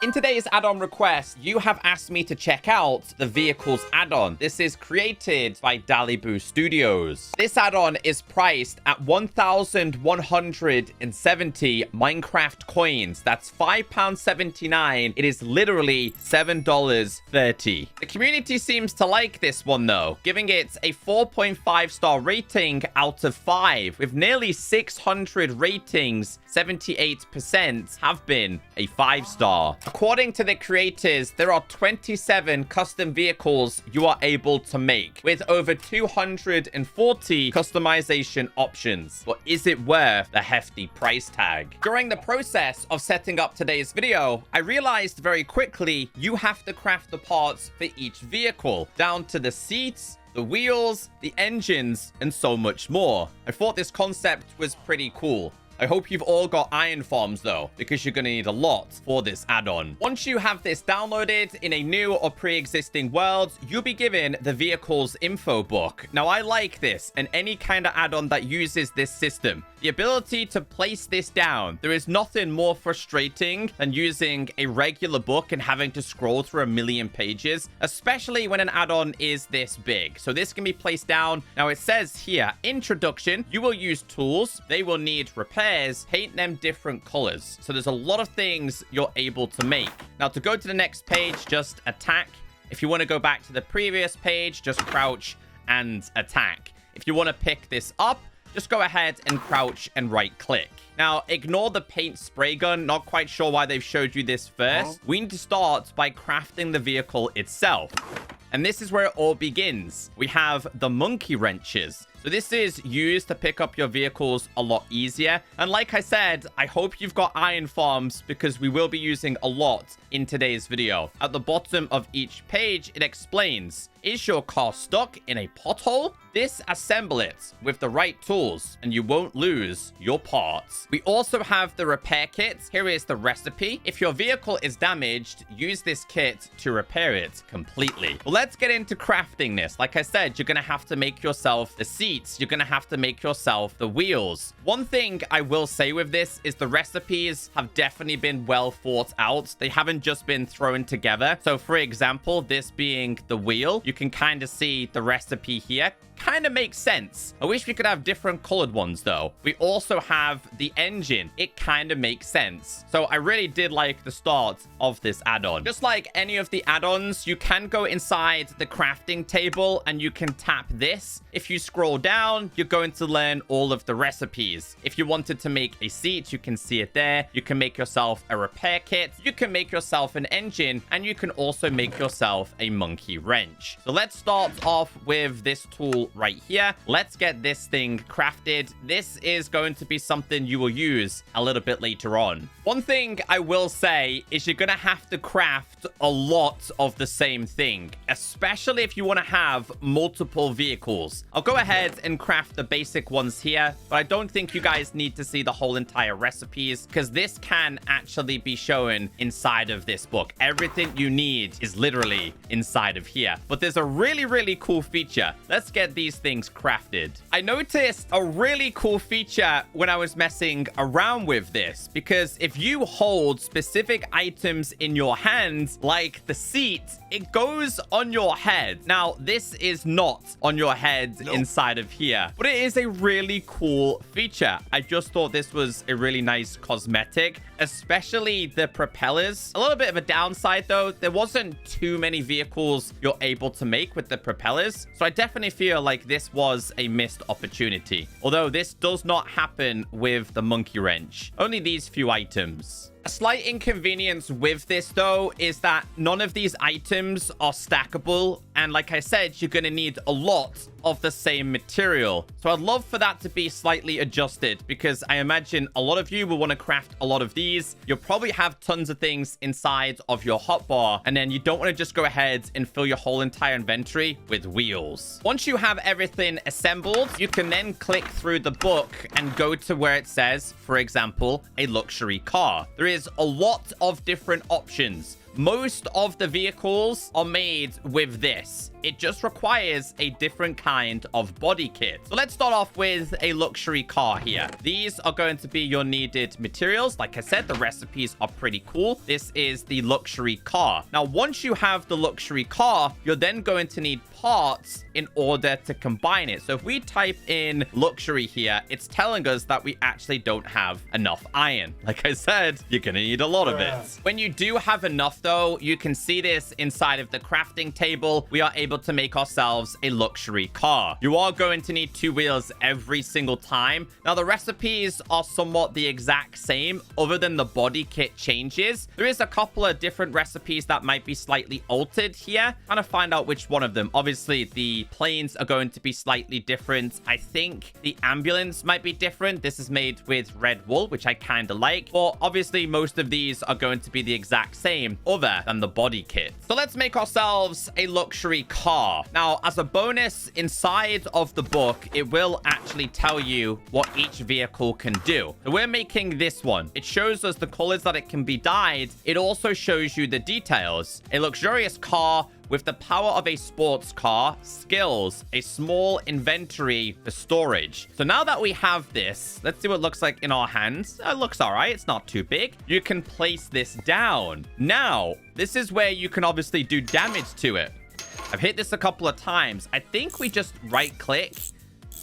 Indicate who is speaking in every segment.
Speaker 1: In today's add-on request, you have asked me to check out the vehicles add-on. This is created by Dalibu Studios. This add-on is priced at 1,170 Minecraft coins. That's £5.79. It is literally $7.30. The community seems to like this one though, giving it a 4.5 star rating out of 5. With nearly 600 ratings, 78% have been a 5-star. According to the creators, there are 27 custom vehicles you are able to make, with over 240 customization options. But is it worth the hefty price tag? During the process of setting up today's video, I realized very quickly you have to craft the parts for each vehicle, down to the seats, the wheels, the engines, and so much more. I thought this concept was pretty cool. I hope you've all got iron farms though, because you're going to need a lot for this add-on. Once you have this downloaded in a new or pre-existing world, you'll be given the vehicle's info book. Now, I like this and any kind of add-on that uses this system. The ability to place this down. There is nothing more frustrating than using a regular book and having to scroll through a million pages, especially when an add-on is this big. So this can be placed down. Now it says here, introduction, you will use tools. They will need repairs, paint them different colors. So there's a lot of things you're able to make. Now to go to the next page, just attack. If you want to go back to the previous page, just crouch and attack. If you want to pick this up, just go ahead and crouch and right click. Now, ignore the paint spray gun. Not quite sure why they've showed you this first. We need to start by crafting the vehicle itself. And this is where it all begins. We have the monkey wrenches. So this is used to pick up your vehicles a lot easier. And like I said, I hope you've got iron farms because we will be using a lot in today's video. At the bottom of each page, it explains, is your car stuck in a pothole? Disassemble it with the right tools and you won't lose your parts. We also have the repair kit. Here is the recipe. If your vehicle is damaged, use this kit to repair it completely. Well, let's get into crafting this. Like I said, you're going to have to make yourself the seats. You're going to have to make yourself the wheels. One thing I will say with this is the recipes have definitely been well thought out. They haven't just been thrown together. So for example, this being the wheel, you can kind of see the recipe here. Kind of makes sense. I wish we could have different colored ones though. We also have the engine. It kind of makes sense. So I really did like the start of this add-on. Just like any of the add-ons, you can go inside the crafting table and you can tap this. If you scroll down, you're going to learn all of the recipes. If you wanted to make a seat, you can see it there. You can make yourself a repair kit. You can make yourself an engine, and you can also make yourself a monkey wrench. So let's start off with this tool right here. Let's get this thing crafted. This is going to be something you will use a little bit later on. One thing I will say is you're going to have to craft a lot of the same thing, especially if you want to have multiple vehicles. I'll go ahead and craft the basic ones here, but I don't think you guys need to see the whole entire recipes because this can actually be shown inside of this book. Everything you need is literally inside of here. But there's a really, really cool feature. Let's get these things crafted. I noticed a really cool feature when I was messing around with this, because if you hold specific items in your hands, like the seat, it goes on your head. Now, this is not on your head inside of here, but it is a really cool feature. I just thought this was a really nice cosmetic, especially the propellers. A little bit of a downside though, there wasn't too many vehicles you're able to make with the propellers. So I definitely feel like this was a missed opportunity. Although this does not happen with the monkey wrench. Only these few items. A slight inconvenience with this though is that none of these items are stackable, and like I said, you're going to need a lot of the same material. So I'd love for that to be slightly adjusted, because I imagine a lot of you will want to craft a lot of these. You'll probably have tons of things inside of your hotbar, and then you don't want to just go ahead and fill your whole entire inventory with wheels. Once you have everything assembled, you can then click through the book and go to where it says, for example, a luxury car. There is a lot of different options. most of the vehicles are made with this. It just requires a different kind of body kit. So let's start off with a luxury car here. These are going to be your needed materials. Like I said, the recipes are pretty cool. This is the luxury car. Now, once you have the luxury car, you're then going to need parts in order to combine it. So if we type in luxury here, it's telling us that we actually don't have enough iron. Like I said, you're going to need a lot of it. When you do have enough, though, you can see this inside of the crafting table. We are able to make ourselves a luxury car. You are going to need 2 wheels every single time. Now, the recipes are somewhat the exact same, other than the body kit changes. There is a couple of different recipes that might be slightly altered here. Trying to find out which one of them. Obviously, the planes are going to be slightly different. I think the ambulance might be different. This is made with red wool, which I kind of like. But obviously, most of these are going to be the exact same, other than the body kit. So let's make ourselves a luxury car. Now, as a bonus, inside of the book, it will actually tell you what each vehicle can do. So we're making this one. It shows us the colors that it can be dyed. It also shows you the details. A luxurious car with the power of a sports car, skills, a small inventory for storage. So now that we have this, let's see what it looks like in our hands. It looks all right. It's not too big. You can place this down. Now, this is where you can obviously do damage to it. I've hit this a couple of times. I think we just right-click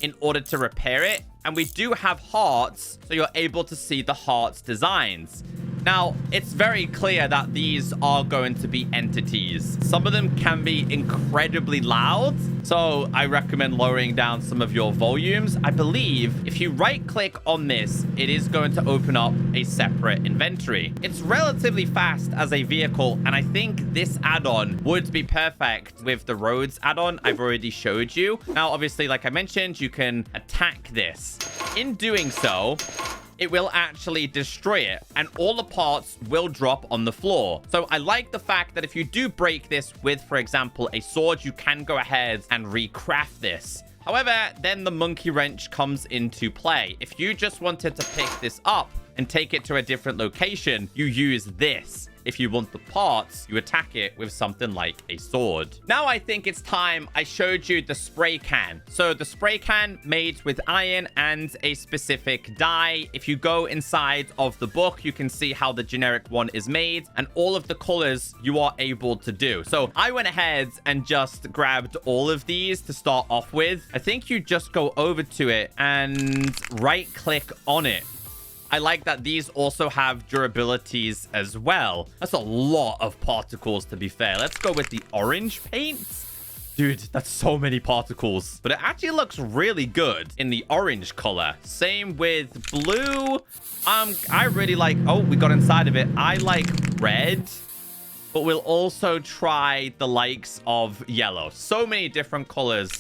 Speaker 1: in order to repair it. And we do have hearts, so you're able to see the hearts designs. Now, it's very clear that these are going to be entities. Some of them can be incredibly loud, so I recommend lowering down some of your volumes. I believe if you right-click on this, it is going to open up a separate inventory. It's relatively fast as a vehicle, and I think this add-on would be perfect with the roads add-on I've already showed you. Now, obviously, like I mentioned, you can attack this. In doing so, it will actually destroy it, and all the parts will drop on the floor. So I like the fact that if you do break this with, for example, a sword, you can go ahead and recraft this. However, then the monkey wrench comes into play. If you just wanted to pick this up and take it to a different location, you use this. If you want the parts, you attack it with something like a sword. Now I think it's time I showed you the spray can. So the spray can made with iron and a specific dye. If you go inside of the book, you can see how the generic one is made and all of the colors you are able to do. So I went ahead and just grabbed all of these to start off with. I think you just go over to it and right click on it. I like that these also have durabilities as well. That's a lot of particles, to be fair. Let's go with the orange paint. Dude, that's so many particles. But it actually looks really good in the orange color. Same with blue. I really like... Oh, we got inside of it. I like red. But we'll also try the likes of yellow. So many different colors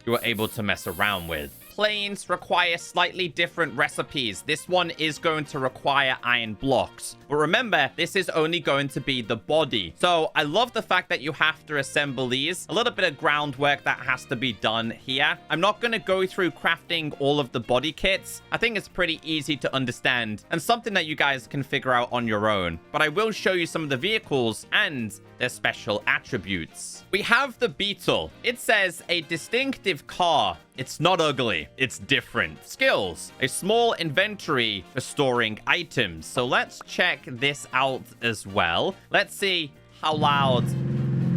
Speaker 1: you are able to mess around with. Planes require slightly different recipes. This one is going to require iron blocks. But remember, this is only going to be the body. So I love the fact that you have to assemble these. A little bit of groundwork that has to be done here. I'm not going to go through crafting all of the body kits. I think it's pretty easy to understand and something that you guys can figure out on your own. But I will show you some of the vehicles and their special attributes. We have the Beetle. It says a distinctive car. It's not ugly. It's different. Skills. A small inventory for storing items. So let's check this out as well. Let's see how loud...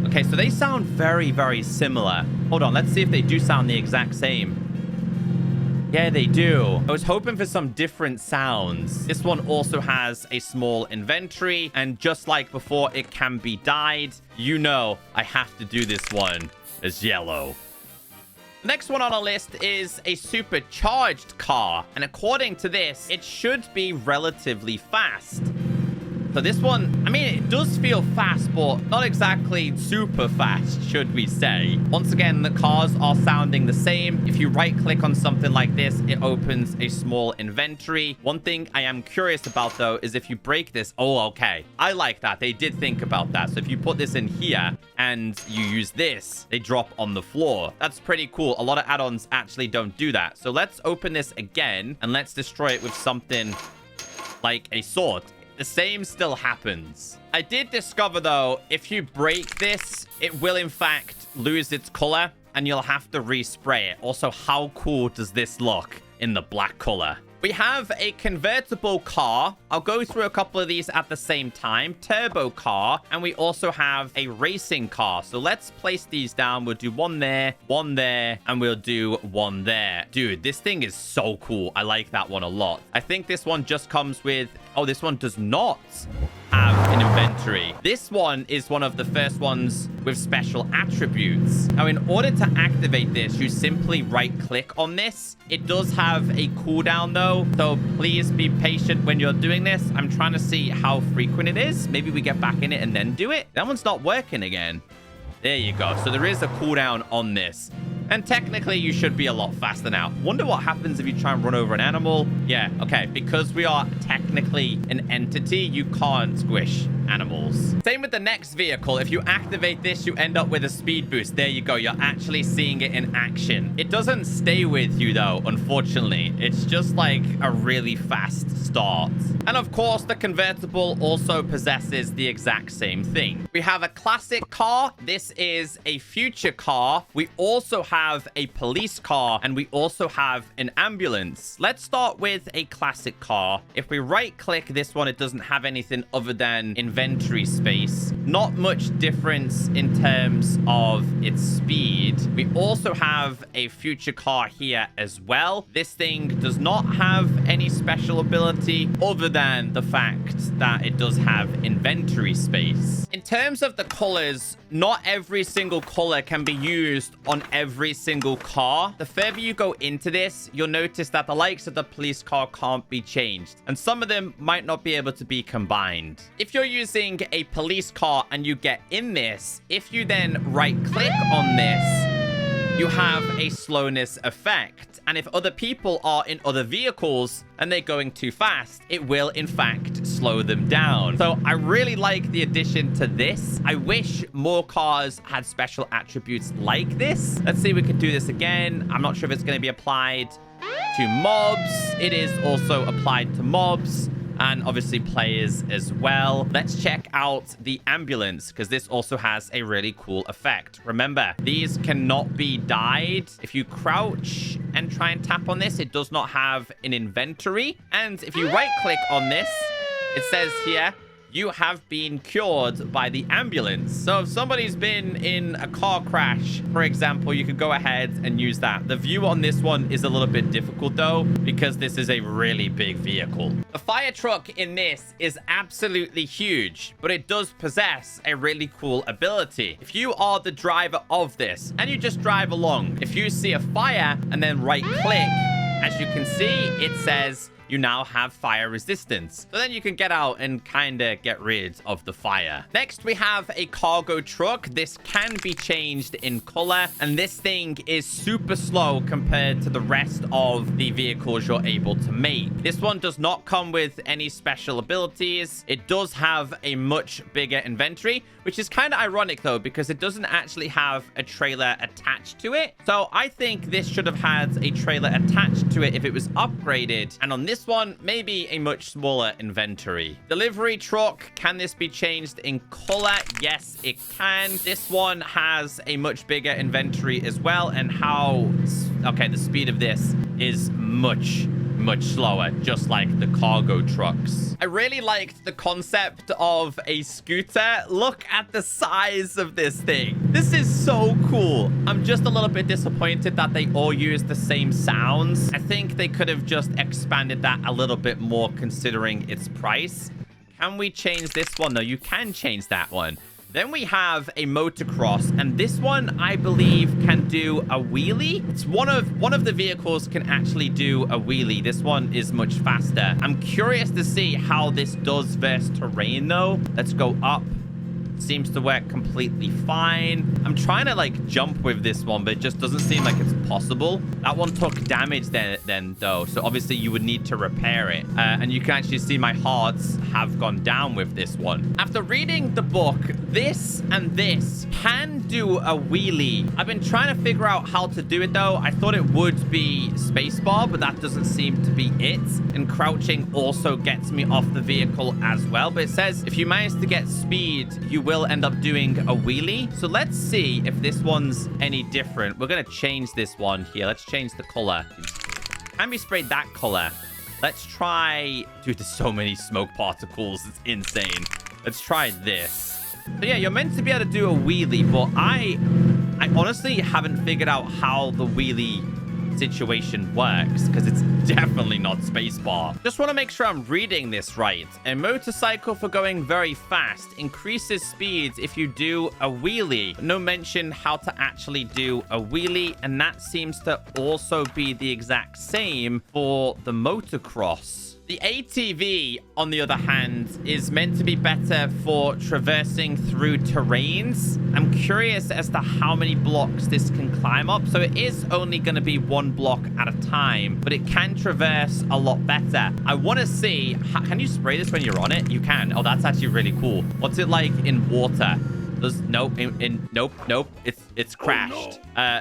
Speaker 1: Okay, so they sound very, very similar. Hold on. Let's see if they do sound the exact same. Yeah, they do. I was hoping for some different sounds. This one also has a small inventory. And just like before, it can be dyed. You know, I have to do this one as yellow. Next one on our list is a supercharged car. And according to this, it should be relatively fast. So this one, I mean, it does feel fast, but not exactly super fast, should we say. Once again, the cars are sounding the same. If you right-click on something like this, it opens a small inventory. One thing I am curious about, though, is if you break this... Oh, okay. I like that. They did think about that. So if you put this in here and you use this, they drop on the floor. That's pretty cool. A lot of add-ons actually don't do that. So let's open this again and let's destroy it with something like a sword. the same still happens. I did discover, though, if you break this, it will, in fact, lose its color, and you'll have to respray it. Also, how cool does this look in the black color? We have a convertible car. I'll go through a couple of these at the same time. Turbo car. And we also have a racing car. So let's place these down. We'll do one there, and we'll do one there. Dude, this thing is so cool. I like that one a lot. I think this one just comes with... Oh, this one does not have an inventory. This one is one of the first ones with special attributes. Now, in order to activate this, you simply right-click on this. It does have a cooldown, though, so please be patient when you're doing this. I'm trying to see how frequent it is. Maybe we get back in it and then do it. That one's not working again. There you go. So there is a cooldown on this. And technically, you should be a lot faster now. Wonder what happens if you try and run over an animal. Yeah, okay. Because we are technically an entity, you can't squish animals. Same with the next vehicle. If you activate this, you end up with a speed boost. There you go. You're actually seeing it in action. It doesn't stay with you, though, unfortunately. It's just like a really fast start. And of course, the convertible also possesses the exact same thing. We have a classic car. This is a future car. We also have a police car, and we also have an ambulance. Let's start with a classic car. If we right-click this one, it doesn't have anything other than inventory space. Not much difference in terms of its speed. We also have a future car here as well. This thing does not have any special ability other than the fact that it does have inventory space. In terms of the colors, not every single color can be used on every single car. The further you go into this, you'll notice that the likes of the police car can't be changed, and some of them might not be able to be combined. If you're using a police car and you get in this, if you then right click on this, you have a slowness effect. And if other people are in other vehicles and they're going too fast, it will, in fact, slow them down. So I really like the addition to this. I wish more cars had special attributes like this. Let's see if we can do this again. I'm not sure if it's going to be applied to mobs. It is also applied to mobs, and obviously players as well. Let's check out the ambulance, because this also has a really cool effect. Remember, these cannot be dyed. If you crouch and try and tap on this, it does not have an inventory. And if you right click on this, it says here, you have been cured by the ambulance. So if somebody's been in a car crash, for example, you could go ahead and use that. The view on this one is a little bit difficult, though, because this is a really big vehicle. The fire truck in this is absolutely huge, but it does possess a really cool ability. If you are the driver of this and you just drive along, if you see a fire and then right click, as you can see, it says you now have fire resistance. So then you can get out and kind of get rid of the fire. Next, we have a cargo truck. This can be changed in color, and this thing is super slow compared to the rest of the vehicles you're able to make. This one does not come with any special abilities. It does have a much bigger inventory, which is kind of ironic, though, because it doesn't actually have a trailer attached to it. So I think this should have had a trailer attached to it if it was upgraded. And on this one, maybe a much smaller inventory. Delivery truck. Can this be changed in color? Yes, it can. This one has a much bigger inventory as well. And okay, the speed of this is much slower, just like the cargo trucks. I really liked the concept of a scooter. Look at the size of this thing. This is so cool. I'm just a little bit disappointed that they all use the same sounds. I think they could have just expanded that a little bit more considering its price. Can we change this one? No, you can change that one. Then we have a motocross, and this one, I believe, can do a wheelie. It's one of the vehicles can actually do a wheelie. This one is much faster. I'm curious to see how this does versus terrain, though. Let's go up. Seems to work completely fine. I'm trying to like jump with this one, but it just doesn't seem like it's possible. That one took damage then though, so obviously you would need to repair it. And you can actually see my hearts have gone down with this one. After reading the book, this and this can do a wheelie. I've been trying to figure out how to do it, though. I thought it would be spacebar, but that doesn't seem to be it. And crouching also gets me off the vehicle as well. But it says if you manage to get speed, you will end up doing a wheelie. So let's see if this one's any different. We're going to change this one here. Let's change the color. Can be sprayed that color. Let's try... Dude, there's so many smoke particles. It's insane. Let's try this. So yeah, you're meant to be able to do a wheelie, but I honestly haven't figured out how the wheelie situation works, because it's definitely not spacebar. Just want to make sure I'm reading this right. A motorcycle for going very fast increases speeds if you do a wheelie. No mention how to actually do a wheelie, and that seems to also be the exact same for the motocross. The ATV, on the other hand, is meant to be better for traversing through terrains. I'm curious as to how many blocks this can climb up. So it is only going to be one block at a time, but it can traverse a lot better. I want to see, can you spray this when you're on it? You can. Oh, that's actually really cool. What's it like in water? Nope. Nope. It's crashed. Oh, no.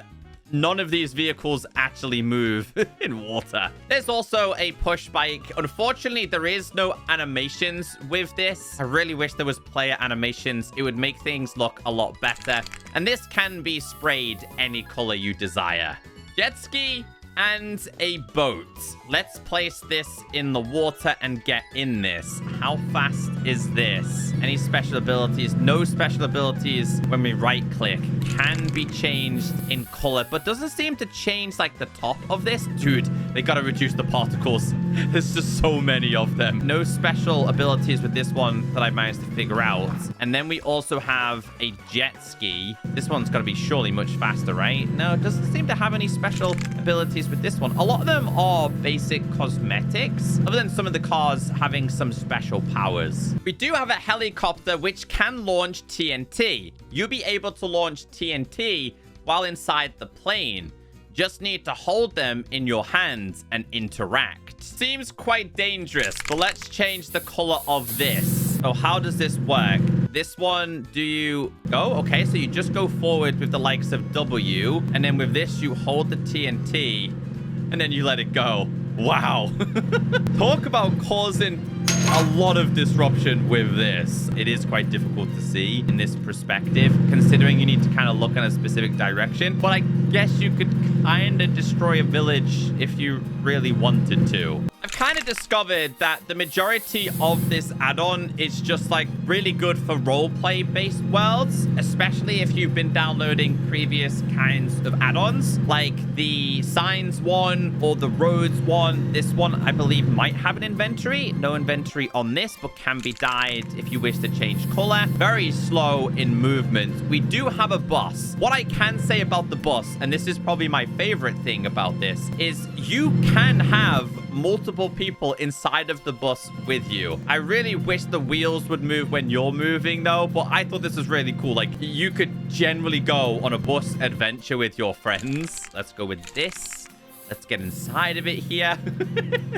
Speaker 1: None of these vehicles actually move in water. There's also a push bike. Unfortunately, there is no animations with this. I really wish there was player animations. It would make things look a lot better. And this can be sprayed any color you desire. Jet ski and a boat. Let's place this in the water and get in this. How fast is this? Any special abilities? No special abilities when we right click. Can be changed in color, but doesn't seem to change like the top of this. Dude, they gotta reduce the particles. There's just so many of them. No special abilities with this one that I managed to figure out. And then we also have a jet ski. This one's gotta be surely much faster, right? No, it doesn't seem to have any special abilities with this one. A lot of them are basic cosmetics, other than some of the cars having some special powers. We do have a helicopter which can launch TNT. You'll be able to launch TNT while inside the plane. Just need to hold them in your hands and interact. Seems quite dangerous, but let's change the color of this. So how does this work? This one, do you go? Okay, so you just go forward with the likes of W, and then with this, you hold the TNT, and then you let it go. Wow. Talk about causing a lot of disruption with this. It is quite difficult to see in this perspective, considering you need to kind of look in a specific direction. But I guess you could kind of destroy a village if you really wanted to. I've kind of discovered that the majority of this add-on is just like really good for roleplay based worlds, especially if you've been downloading previous kinds of add-ons like the signs one or the roads one. This one I believe might have an inventory. No inventory on this, but can be dyed if you wish to change color. Very slow in movement. We do have a bus. What I can say about the bus, and this is probably my favorite thing about this, is you can have multiple people inside of the bus with you. I really wish the wheels would move when you're moving though, but I thought this was really cool. Like, you could generally go on a bus adventure with your friends. Let's go with this. Let's get inside of it here.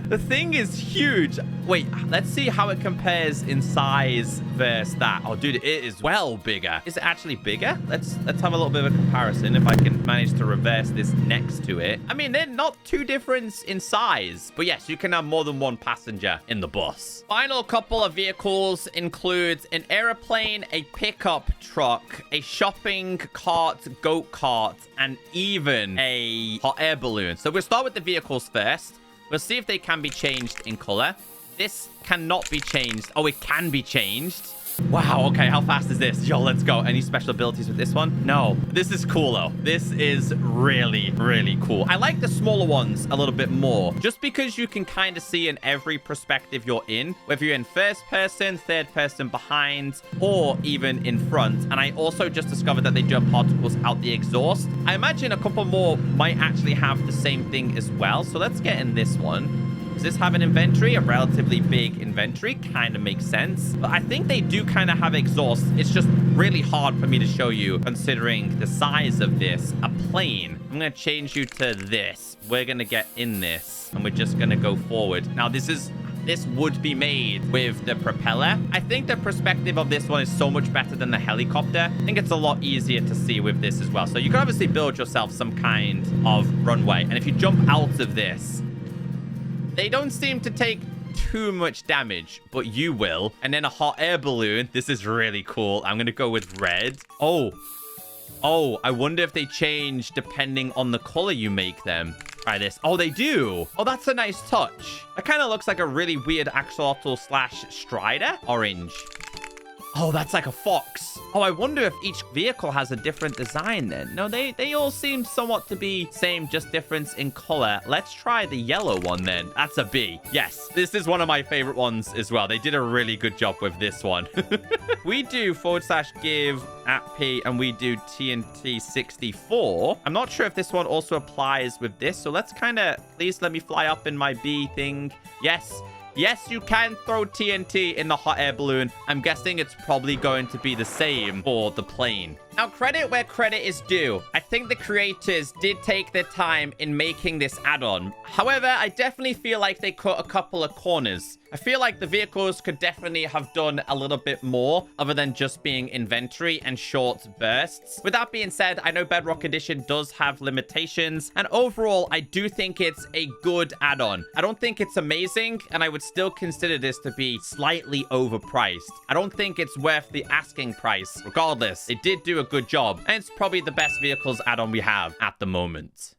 Speaker 1: The thing is huge. Wait, let's see how it compares in size versus that. Oh, dude, it is well bigger. Is it actually bigger? Let's have a little bit of a comparison if I can manage to reverse this next to it. I mean, they're not too different in size, but yes, you can have more than one passenger in the bus. Final couple of vehicles include an airplane, a pickup truck, a shopping cart, goat cart, and even a hot air balloon. So we'll start with the vehicles first. We'll see if they can be changed in color. This cannot be changed. Oh, it can be changed. Wow, okay, how fast is this? Yo, let's go. Any special abilities with this one? No. This is cool, though. This is really, really cool. I like the smaller ones a little bit more, just because you can kind of see in every perspective you're in, whether you're in first person, third person behind, or even in front. And I also just discovered that they do have particles out the exhaust. I imagine a couple more might actually have the same thing as well. So let's get in this one. Does this have an inventory? A relatively big inventory. Kind of makes sense. But I think they do kind of have exhaust. It's just really hard for me to show you considering the size of this. A plane. I'm going to change you to this. We're going to get in this and we're just going to go forward. Now, this is this would be made with the propeller. I think the perspective of this one is so much better than the helicopter. I think it's a lot easier to see with this as well. So you can obviously build yourself some kind of runway. And if you jump out of this, they don't seem to take too much damage, but you will. And then a hot air balloon. This is really cool. I'm going to go with red. Oh, I wonder if they change depending on the color you make them. Try this. Oh, they do. Oh, that's a nice touch. It kind of looks like a really weird axolotl / strider. Orange. Oh, that's like a fox. Oh, I wonder if each vehicle has a different design then. No, they all seem somewhat to be same, just difference in color. Let's try the yellow one then. That's a B. Yes, this is one of my favorite ones as well. They did a really good job with this one. We do /give @P and we do TNT 64. I'm not sure if this one also applies with this. So let's kind of, please let me fly up in my B thing. Yes. Yes, you can throw TNT in the hot air balloon. I'm guessing it's probably going to be the same for the plane. Now, credit where credit is due. I think the creators did take their time in making this add-on. However, I definitely feel like they cut a couple of corners. I feel like the vehicles could definitely have done a little bit more other than just being inventory and short bursts. With that being said, I know Bedrock Edition does have limitations, and overall, I do think it's a good add-on. I don't think it's amazing, and I would still consider this to be slightly overpriced. I don't think it's worth the asking price. Regardless, they did do a good job, and it's probably the best vehicles add-on we have at the moment.